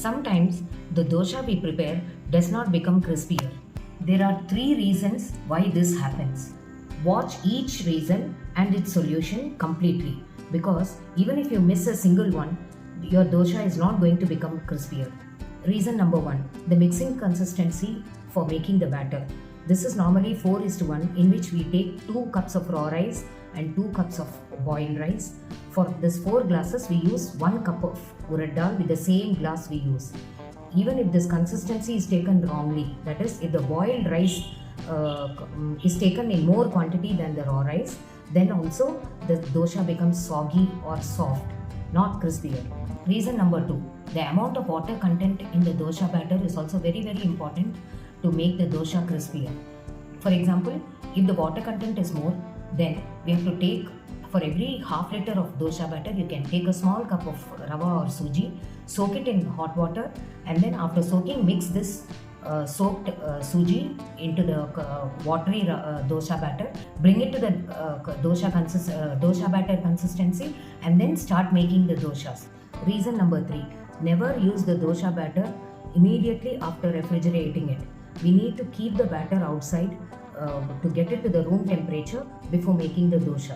Sometimes the dosha we prepare does not become crispier. There are three reasons why this happens. Watch each reason and its solution completely, because even if you miss a single one, your dosha is not going to become crispier. Reason number one, the mixing consistency for making the batter. This is normally 4:1, in which we take 2 cups of raw rice and 2 cups of boiled rice. For this 4 glasses, we use 1 cup of urad dal with the same glass we use. Even if this consistency is taken wrongly, that is, if the boiled rice is taken in more quantity than the raw rice, then also the dosha becomes soggy or soft, not crispier. Reason number 2, the amount of water content in the dosha batter is also very important to make the dosha crispier. For example, if the water content is more, then we have to take, for every half liter of dosha batter, you can take a small cup of rava or suji, soak it in hot water, and then after soaking, mix this soaked suji into the watery dosha batter, bring it to the dosha batter consistency, and then start making the doshas. Reason number 3, never use the dosha batter immediately after refrigerating it. We need to keep the batter outside to get it to the room temperature before making the dosha.